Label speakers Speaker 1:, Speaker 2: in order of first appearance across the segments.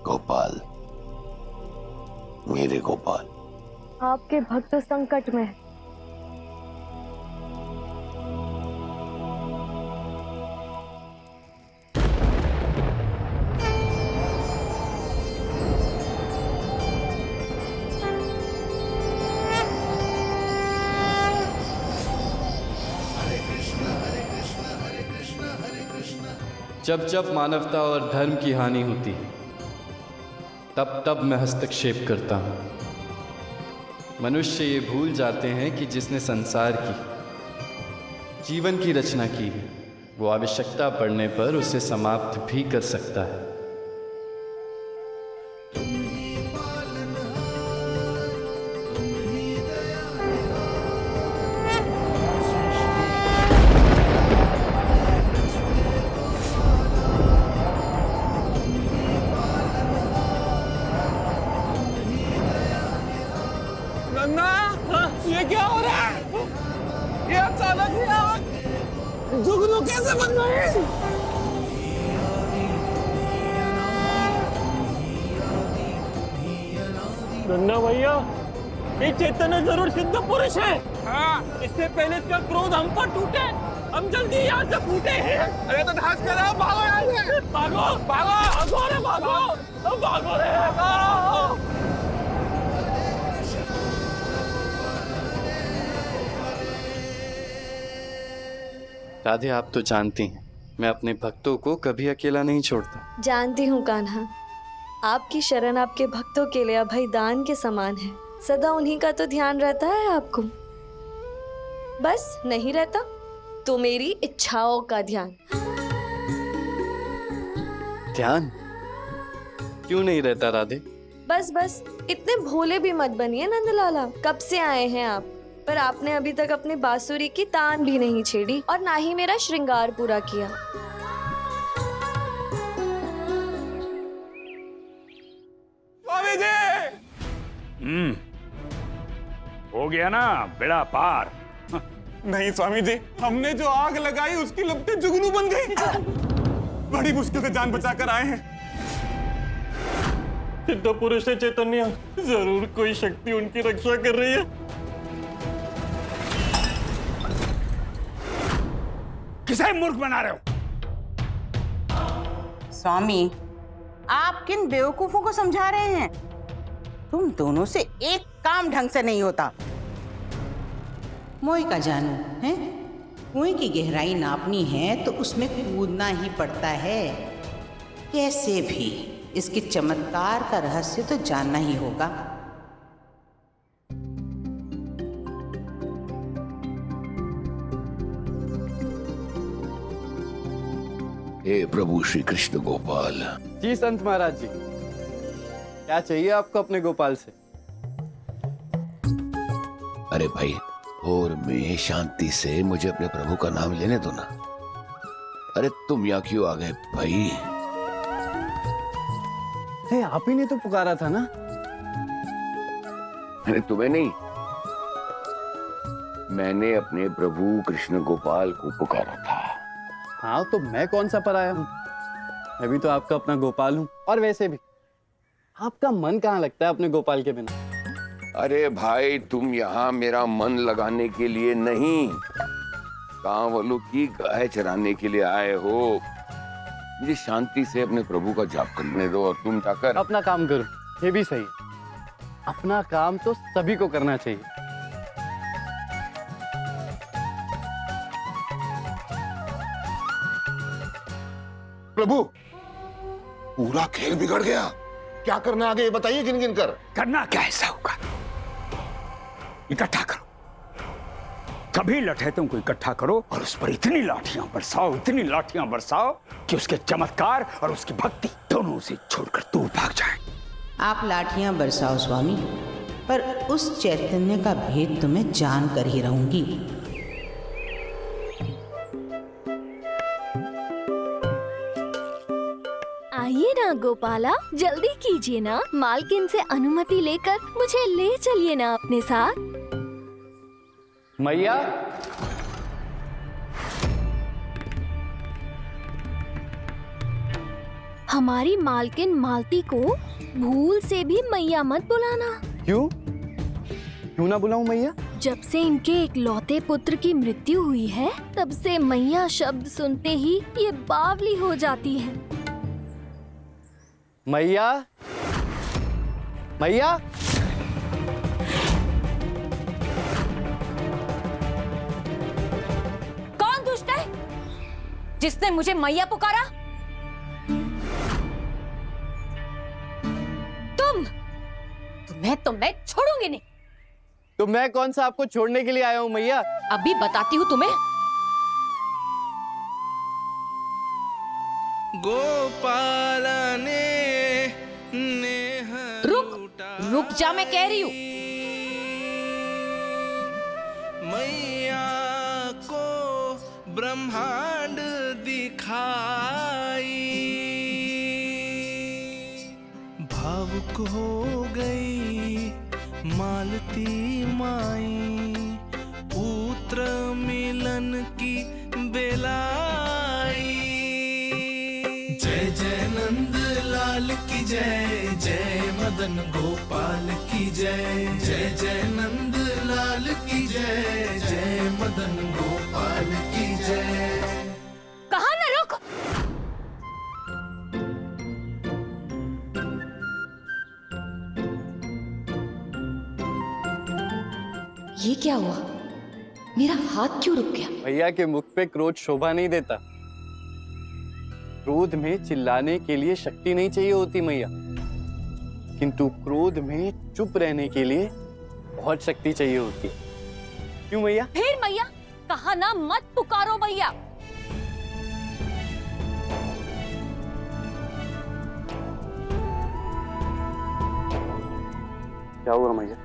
Speaker 1: गोपाल, मेरे गोपाल।
Speaker 2: आपके भक्त संकट में है।
Speaker 3: जब जब मानवता और धर्म की हानि होती है तब तब मैं हस्तक्षेप करता हूँ। मनुष्य ये भूल जाते हैं कि जिसने संसार की, जीवन की रचना की है, वो आवश्यकता पड़ने पर उसे समाप्त भी कर सकता है।
Speaker 4: ये क्या हो रहा है? ये अचानक ही आग जुगनू कैसे बन गई? नन्ना भैया, ये चैतन्य जरूर सिद्ध पुरुष है। हाँ, इससे पहले इसका क्रोध हम पर टूटे, हम जल्दी यहाँ से फूटे हैं। अरे तो ढांस कर रहा, भागो यहाँ से। भागो भागो भागो रे भागो, भागो रे भागो।
Speaker 3: राधे, आप तो जानती हैं मैं अपने भक्तों को कभी अकेला नहीं छोड़ता।
Speaker 2: जानती हूँ कान्हा, आपकी शरण आपके भक्तों के लिए अभय दान के समान है। सदा उन्हीं का तो ध्यान रहता है आपको। बस नहीं रहता तो मेरी इच्छाओं का ध्यान।
Speaker 3: ध्यान क्यों नहीं रहता राधे?
Speaker 2: बस बस इतने भोले भी मत बनिए नंदलाला। कब से आए हैं आप, पर आपने अभी तक अपनी बांसुरी की तान भी नहीं छेड़ी और ना ही मेरा श्रृंगार पूरा किया।
Speaker 4: स्वामी जी!
Speaker 5: हो गया ना बेड़ा पार।
Speaker 4: नहीं स्वामी जी, हमने जो आग लगाई उसकी लपटें जुगनू बन गई। बड़ी मुश्किल से जान बचाकर आए हैं। सिद्ध पुरुष है चैतन्य, जरूर कोई शक्ति उनकी रक्षा कर रही है।
Speaker 5: किसे मूर्ख बना रहे हो?
Speaker 6: स्वामी, आप किन बेवकूफों को समझा रहे हैं? तुम दोनों से एक काम ढंग से नहीं होता। मोई का जानू है, कुएं की गहराई नापनी है तो उसमें कूदना ही पड़ता है। कैसे भी इसके चमत्कार का रहस्य तो जानना ही होगा।
Speaker 1: हे प्रभु श्री कृष्ण गोपाल।
Speaker 3: जी संत महाराज जी, क्या चाहिए आपको अपने गोपाल से?
Speaker 1: अरे भाई, और मैं शांति से मुझे अपने प्रभु का नाम लेने दो ना। अरे तुम यहाँ क्यों आ गए भाई?
Speaker 3: अरे आप ही ने तो पुकारा था ना।
Speaker 1: अरे तुम्हें नहीं, मैंने अपने प्रभु कृष्ण गोपाल को पुकारा था।
Speaker 3: हाँ, तो मैं कौन सा पराया हूँ? मैं भी तो आपका अपना गोपाल हूँ। और वैसे भी आपका मन कहाँ लगता है अपने गोपाल के बिना?
Speaker 1: अरे भाई, तुम यहाँ मेरा मन लगाने के लिए नहीं, गांव वालों की गाय चराने के लिए आए हो। मुझे शांति से अपने प्रभु का जाप करने दो और तुम जाकर
Speaker 3: अपना काम करो। ये भी सही है, अपना काम तो सभी को करना चाहिए।
Speaker 7: प्रभु, पूरा खेल बिगड़ गया। क्या करना आगे ये बताइए गिन गिन कर।
Speaker 5: करना क्या ऐसा होगा? इकट्ठा करो, सभी लठैतों को इकट्ठा करो और उस पर इतनी लाठियां बरसाओ कि उसके चमत्कार और उसकी भक्ति दोनों से छोड़कर दूर भाग जाए।
Speaker 6: आप लाठियां बरसाओ स्वामी, पर उस चैतन्य का भेद तो मैं जान कर ही रहूंगी।
Speaker 8: आइए ना गोपाला, जल्दी कीजिए ना। मालकिन से अनुमति लेकर मुझे ले चलिए ना अपने साथ।
Speaker 3: मैया,
Speaker 8: हमारी मालकिन मालती को भूल से भी मैया मत बुलाना।
Speaker 3: क्यों क्यों ना बुलाऊं मैया?
Speaker 8: जब से इनके इकलौते पुत्र की मृत्यु हुई है, तब से मैया शब्द सुनते ही ये बावली हो जाती है।
Speaker 3: मैया मैया
Speaker 9: कौन दुष्ट है जिसने मुझे मैया पुकारा? तुम्हें तो मैं छोड़ूंगी नहीं।
Speaker 3: तो मैं कौन सा आपको छोड़ने के लिए आया हूँ मैया?
Speaker 9: अभी बताती हूँ तुम्हें। रुक जा, मैं कह रही हूँ।
Speaker 10: मैया को ब्रह्मांड दिखाई, भावुक हो गई मालती माई, पुत्र मिलन की बेलाई। जय जय नंद लाल की जय, जय मदन गोपाल की जय, जय जय नंद लाल की जय, जय मदन गोपाल की जय।
Speaker 9: कहा ना रुक। ये क्या हुआ? मेरा हाथ क्यों रुक गया?
Speaker 3: भैया के मुख पे क्रोध शोभा नहीं देता। क्रोध में चिल्लाने के लिए शक्ति नहीं चाहिए होती मैया, किंतु क्रोध में चुप रहने के लिए बहुत शक्ति चाहिए होती। क्यों मैया?
Speaker 9: फिर मैया कहा ना मत पुकारो मैया।
Speaker 3: क्या हुआ मैया?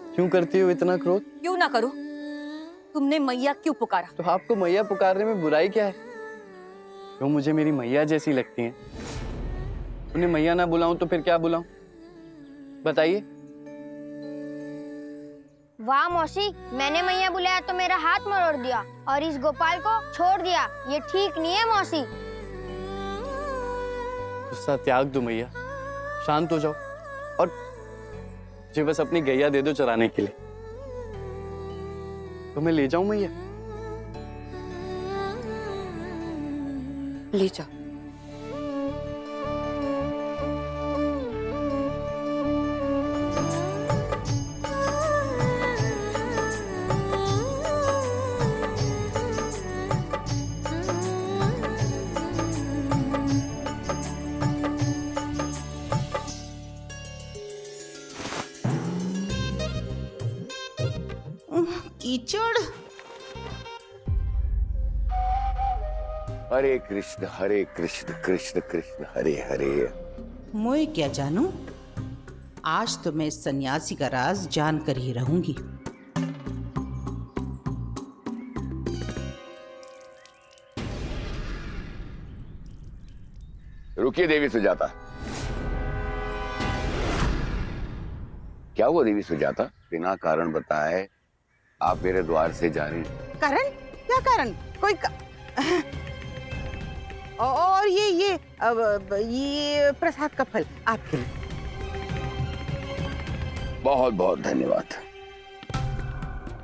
Speaker 3: क्यों करती हो इतना क्रोध?
Speaker 9: क्यों ना करो? तुमने मैया क्यों पुकारा?
Speaker 3: तो आपको मैया पुकारने में बुराई क्या है? क्यों मुझे मेरी मैया जैसी लगती हैं? उन्हें मैया ना बुलाऊं तो फिर क्या बुलाऊं? बताइए।
Speaker 11: वाह मौसी, मैंने मैया बुलाया तो मेरा हाथ मरोड़ दिया और इस गोपाल को छोड़ दिया। ये ठीक नहीं है मौसी।
Speaker 3: गुस्सा त्याग दो मैया, शांत हो जाओ और मुझे बस अपनी गैया दे दो चराने के लिए, तो मैं ले जाऊं मैया?
Speaker 9: ले जाओ।
Speaker 6: कीचड़।
Speaker 1: हरे कृष्ण कृष्ण कृष्ण हरे हरे।
Speaker 6: मैं क्या जानूं? आज तो मैं इस सन्यासी का राज जानकर ही रहूंगी।
Speaker 1: रुकिए देवी सुजाता। क्या हुआ देवी सुजाता? बिना कारण बताए आप मेरे द्वार से जा रही हैं।
Speaker 6: कारण? क्या कारण? कोई और ये प्रसाद का फल आपके लिए।
Speaker 1: बहुत बहुत धन्यवाद।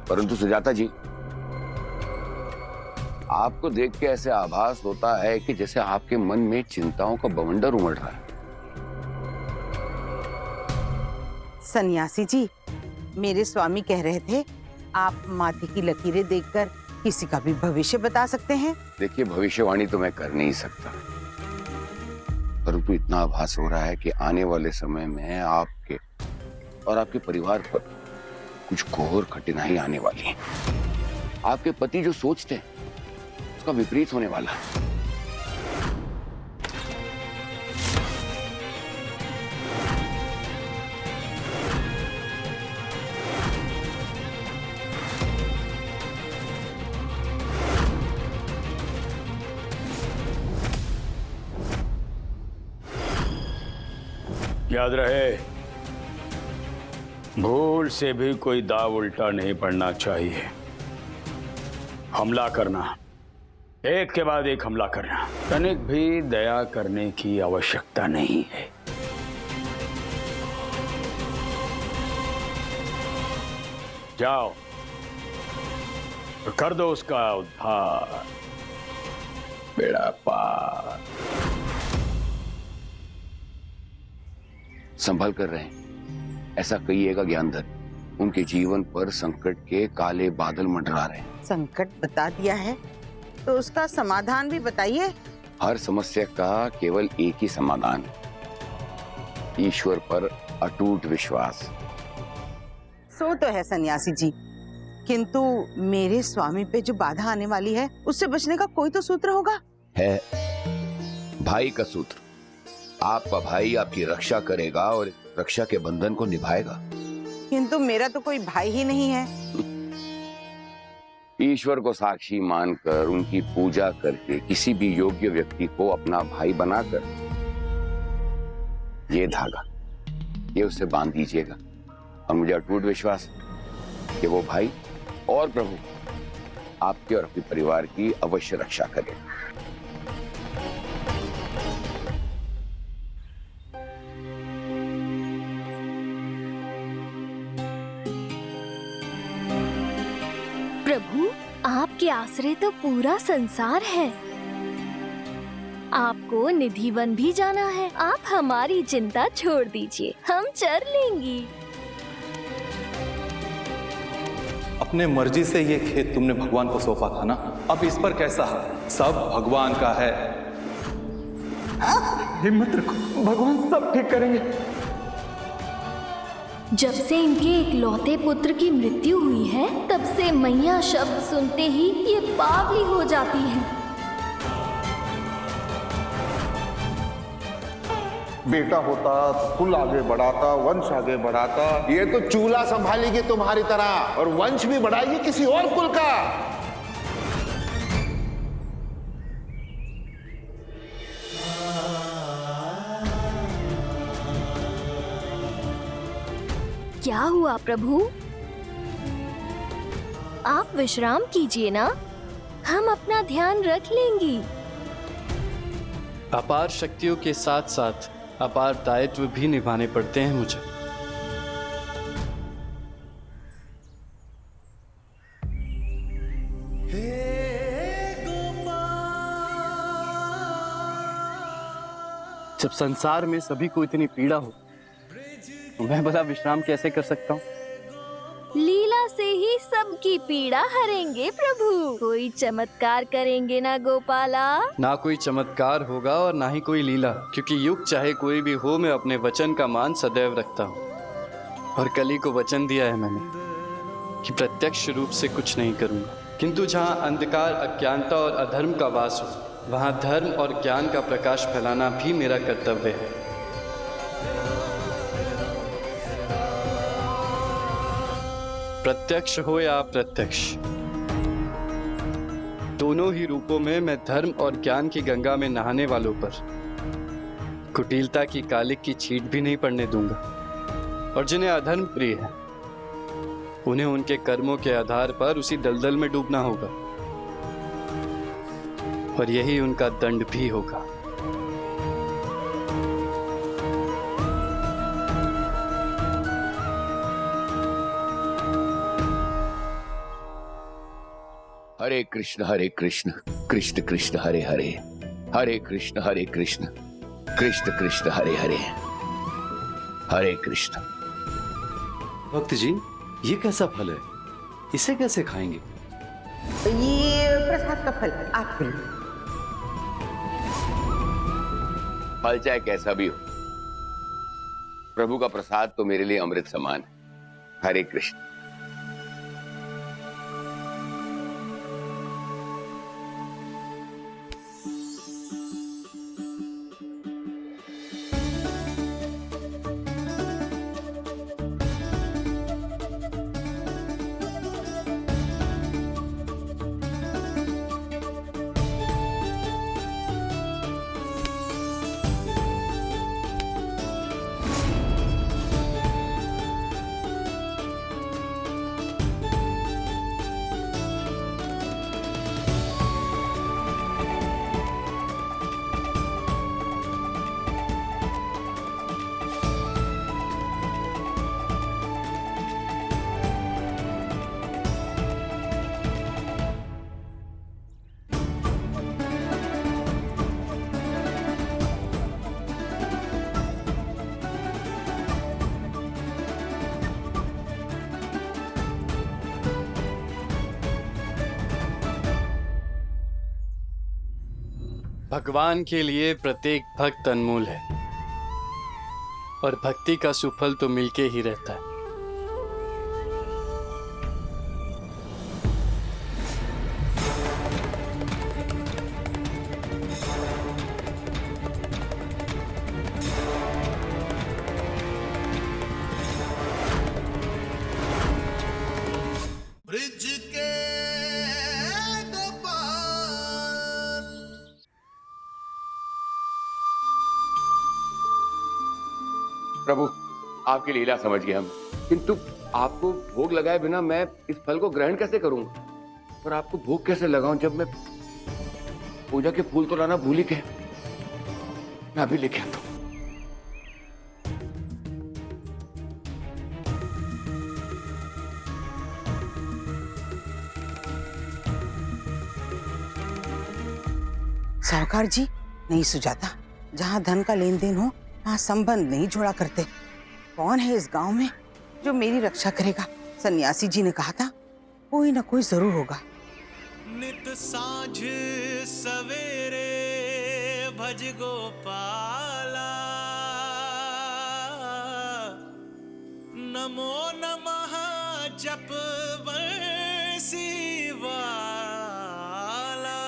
Speaker 1: परंतु सुजाता जी, आपको देख के ऐसे आभास होता है कि जैसे आपके मन में चिंताओं का बवंडर उमड़ रहा है।
Speaker 6: सन्यासी जी, मेरे स्वामी कह रहे थे आप माथे की लकीरें देखकर किसी का भी भविष्य बता सकते हैं।
Speaker 1: देखिए, भविष्यवाणी तो मैं कर नहीं सकता, परंतु इतना आभास हो रहा है कि आने वाले समय में आपके और आपके परिवार पर कुछ घोर कठिनाई आने वाली है। आपके पति जो सोचते हैं उसका विपरीत होने वाला है।
Speaker 5: याद रहे, भूल से भी कोई दाव उल्टा नहीं पड़ना चाहिए। हमला करना, एक के बाद एक हमला करना, तनिक भी दया करने की आवश्यकता नहीं है। जाओ और कर दो उसका उद्धार, बेड़ा पार।
Speaker 1: संभल कर रहें, ऐसा कहिएगा ज्ञानधर। उनके जीवन पर संकट के काले बादल मंडरा रहे हैं।
Speaker 6: संकट बता दिया है तो उसका समाधान भी बताइए।
Speaker 1: हर समस्या का केवल एक ही समाधान है, ईश्वर पर अटूट विश्वास।
Speaker 6: सो तो है सन्यासी जी, किंतु मेरे स्वामी पे जो बाधा आने वाली है उससे बचने का कोई तो सूत्र होगा।
Speaker 1: है भाई का सूत्र। आपका भाई आपकी रक्षा करेगा और रक्षा के बंधन को निभाएगा।
Speaker 6: किंतु मेरा तो कोई भाई ही नहीं है।
Speaker 1: ईश्वर को साक्षी मानकर उनकी पूजा करके किसी भी योग्य व्यक्ति को अपना भाई बनाकर ये धागा ये उससे बांध दीजिएगा, और मुझे अटूट विश्वास है कि वो भाई और प्रभु आपके और अपने परिवार की अवश्य रक्षा करेगा।
Speaker 8: प्रभु, आपके आश्रय तो पूरा संसार है। आपको निधिवन भी जाना है। आप हमारी चिंता छोड़ दीजिए, हम चर लेंगी।
Speaker 12: अपने मर्जी से ये खेत तुमने भगवान को सौंपा था ना, अब इस पर कैसा सब भगवान का है।
Speaker 5: हिम्मत रखो, भगवान सब ठीक करेंगे।
Speaker 8: जब से इनके इकलौते पुत्र की मृत्यु हुई है, तब से मैया शब्द सुनते ही ये बावली हो जाती है।
Speaker 7: बेटा होता तो कुल आगे बढ़ाता, वंश आगे बढ़ाता। ये तो चूल्हा संभालेगी तुम्हारी तरह, और वंश भी बढ़ाएगी किसी और कुल का।
Speaker 8: क्या हुआ प्रभु? आप विश्राम कीजिए ना, हम अपना ध्यान रख लेंगी।
Speaker 3: अपार शक्तियों के साथ साथ अपार दायित्व भी निभाने पड़ते हैं मुझे। जब संसार में सभी को इतनी पीड़ा हो तो मैं भला विश्राम कैसे कर सकता हूँ?
Speaker 8: लीला से ही सबकी पीड़ा हरेंगे प्रभु। कोई चमत्कार करेंगे ना गोपाला?
Speaker 3: ना कोई चमत्कार होगा और ना ही कोई लीला, क्योंकि युग चाहे कोई भी हो, मैं अपने वचन का मान सदैव रखता हूँ। और कली को वचन दिया है मैंने कि प्रत्यक्ष रूप से कुछ नहीं करूँगा, किंतु जहाँ अंधकार, अज्ञानता और अधर्म का वास हो, वहाँ धर्म और ज्ञान का प्रकाश फैलाना भी मेरा कर्तव्य है। प्रत्यक्ष हो या अप्रत्यक्ष, दोनों ही रूपों में मैं धर्म और ज्ञान की गंगा में नहाने वालों पर कुटिलता की कालिक की छींट भी नहीं पड़ने दूंगा। और जिन्हें अधर्म प्रिय है, उन्हें उनके कर्मों के आधार पर उसी दलदल में डूबना होगा, और यही उनका दंड भी होगा।
Speaker 1: हरे कृष्ण कृष्ण कृष्ण हरे हरे, हरे कृष्ण कृष्ण कृष्ण हरे हरे, हरे कृष्ण।
Speaker 12: भक्त जी, ये कैसा फल है? इसे कैसे खाएंगे?
Speaker 6: ये प्रसाद का फल, आप खिलाइए।
Speaker 1: फल चाहे कैसा भी हो, प्रभु का प्रसाद तो मेरे लिए अमृत समान है। हरे कृष्ण।
Speaker 3: भगवान के लिए प्रत्येक भक्त अनमोल है और भक्ति का सुफल तो मिलके ही रहता है।
Speaker 10: ब्रिज के गोपाल।
Speaker 1: प्रभु, आपकी लीला समझ गए हम, किंतु आपको भोग लगाए बिना मैं इस फल को ग्रहण कैसे करूंगा? और आपको भोग कैसे लगाऊं जब मैं पूजा के फूल तो लाना भूल ही गए। मैं अभी लेके आता हूं।
Speaker 6: साहूकार जी, नहीं सुजाता, जहाँ धन का लेन देन हो वहाँ संबंध नहीं जोड़ा करते। कौन है इस गांव में जो मेरी रक्षा करेगा? सन्यासी जी ने कहा था कोई ना कोई जरूर होगा।
Speaker 10: नित साँझ सवेरे भज गोपाला, नमो नमः जप बंसी वाला।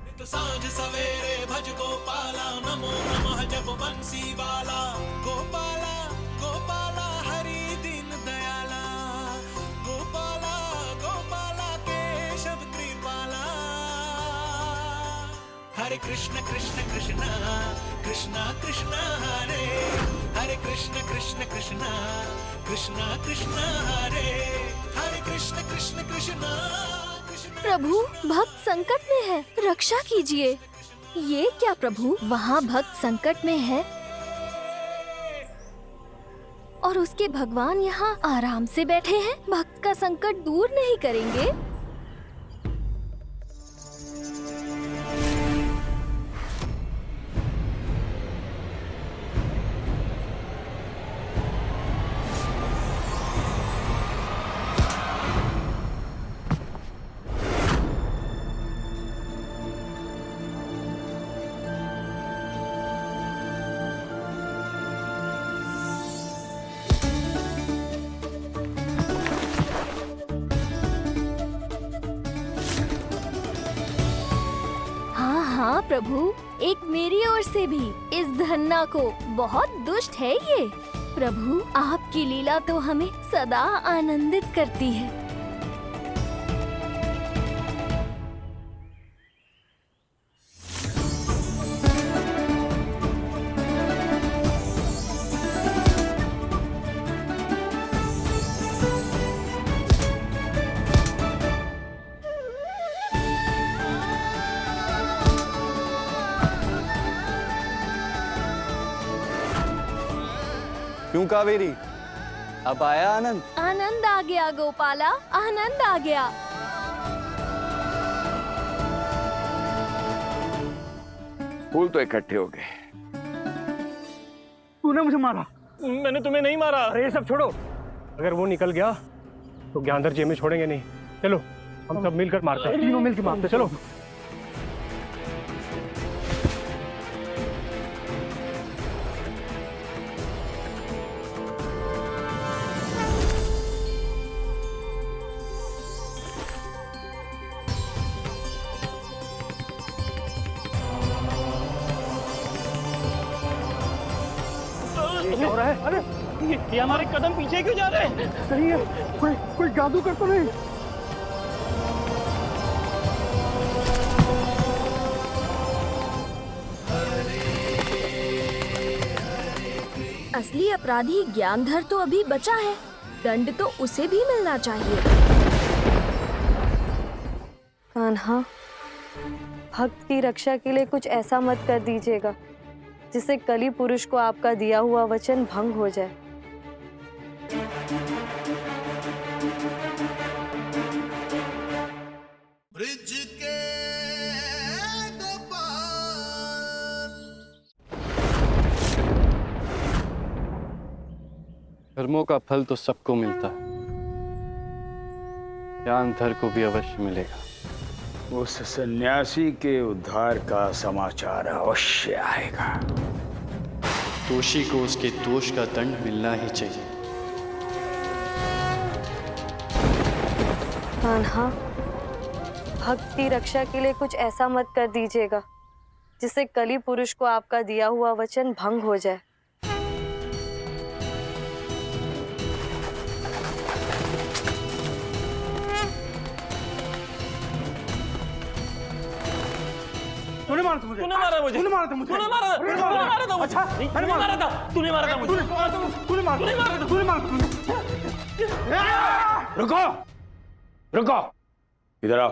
Speaker 10: नित साँझ सवेरे भज गोपाला, नमो नमः जप बंसी वाला। गोपाला गोपाला हरि दीन दयाला, गोपाला गोपाला केशव कृपाला। हरे कृष्ण कृष्ण कृष्ण कृष्ण कृष्ण हरे, हरे कृष्ण कृष्ण कृष्ण कृष्ण कृष्ण हरे, हरे कृष्ण कृष्ण कृष्ण कृष्ण।
Speaker 8: प्रभु, भक्त संकट में है, रक्षा कीजिए। ये क्या प्रभु, वहाँ भक्त संकट में है और उसके भगवान यहाँ आराम से बैठे हैं। भक्त का संकट दूर नहीं करेंगे? हाँ प्रभु, एक मेरी ओर से भी। इस धन्ना को बहुत दुष्ट है ये। प्रभु, आपकी लीला तो हमें सदा आनंदित करती है।
Speaker 3: क्यों कावेरी, अब आया आनंद?
Speaker 8: आनंद आ गया गोपाला, आनंद आ गया।
Speaker 1: फूल तो इकट्ठे हो गए।
Speaker 4: तूने मुझे मारा। मैंने तुम्हें नहीं मारा। अरे ये सब छोड़ो, अगर वो निकल गया तो ज्ञानधर जी हमें छोड़ेंगे नहीं। चलो हम सब मिलकर मारते हैं, तीनों मिलकर मारते हैं। चलो। क्या हो रहा है? अरे ये हमारे कदम पीछे क्यों जा रहे हैं? सही है, कोई जादूगर तो नहीं?
Speaker 8: असली अपराधी ज्ञानधर तो अभी बचा है, दंड तो उसे भी मिलना चाहिए।
Speaker 2: कान्हा, भक्त की रक्षा के लिए कुछ ऐसा मत कर दीजिएगा जिससे कली पुरुष को आपका दिया हुआ वचन भंग हो जाए।
Speaker 10: ब्रिज के गोपाल।
Speaker 3: कर्मों का फल तो सबको मिलता है, ज्ञानधर को भी अवश्य मिलेगा।
Speaker 5: उस सन्यासी के उद्धार का समाचार अवश्य आएगा।
Speaker 3: दोषी को उसके दोष का दंड मिलना ही चाहिए।
Speaker 2: कान्हा, भक्त की रक्षा के लिए कुछ ऐसा मत कर दीजिएगा जिससे कली पुरुष को आपका दिया हुआ वचन भंग हो जाए।
Speaker 4: तूने मारा था मुझे। तूने मारा मुझे। तूने मारा था मुझे। तूने मारा था। तूने मारा था। अच्छा, मैंने मारा था। तूने मारा था मुझे। तूने मारा था। तूने मारा था। तूने मारा था।
Speaker 5: रुको, रुको, इधर आओ।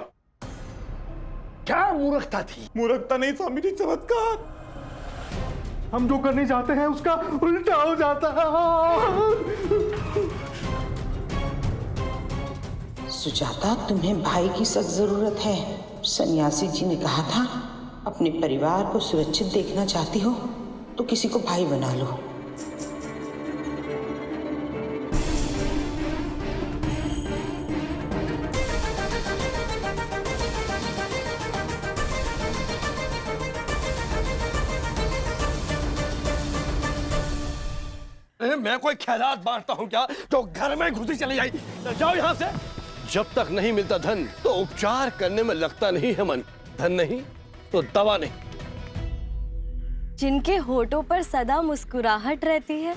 Speaker 7: क्या मूर्खता थी?
Speaker 12: मूर्खता नहीं स्वामी जी, चमत्कार। हम जो करने जाते हैं उसका उल्टा हो जाता है।
Speaker 6: सुजाता, तुम्हें भाई की सख्त जरूरत है। सन्यासी जी ने कहा था, अपने परिवार को सुरक्षित देखना चाहती हो तो किसी को भाई बना लो।
Speaker 7: मैं कोई ख्यालात बांटता हूँ क्या तो घर में घुसी चली आई? जाओ यहाँ से। जब तक नहीं मिलता धन तो उपचार करने में लगता नहीं है मन। धन नहीं तो दवा नहीं।
Speaker 2: जिनके होठों पर सदा मुस्कुराहट रहती है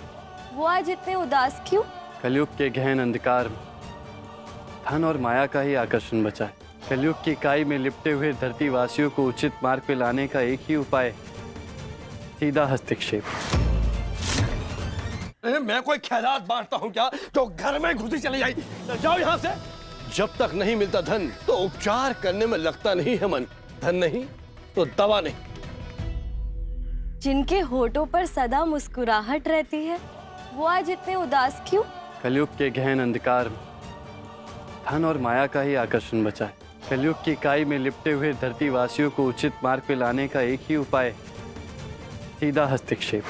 Speaker 2: वो आज इतने उदास क्यों?
Speaker 3: कलयुग के गहन अंधकार में धन और माया का ही आकर्षण बचा है। कलयुग की काई में लिपटे हुए धरती वासियों को उचित मार्ग पे लाने का एक ही उपाय, सीधा हस्तक्षेप।
Speaker 7: मैं कोई ख्यालात बांटता हूँ क्या तो घर में घुसी चली आई? जाओ यहाँ से। जब तक नहीं मिलता धन तो उपचार करने में लगता नहीं है मन। धन नहीं तो दवा नहीं।
Speaker 2: जिनके होठों पर सदा मुस्कुराहट रहती है वो आज इतने उदास क्यों?
Speaker 3: कलयुग के गहन अंधकार में धन और माया का ही आकर्षण बचा है। कलयुग की काई में लिपटे हुए धरती वासियों को उचित मार्ग पे लाने का एक ही उपाय, सीधा हस्तक्षेप।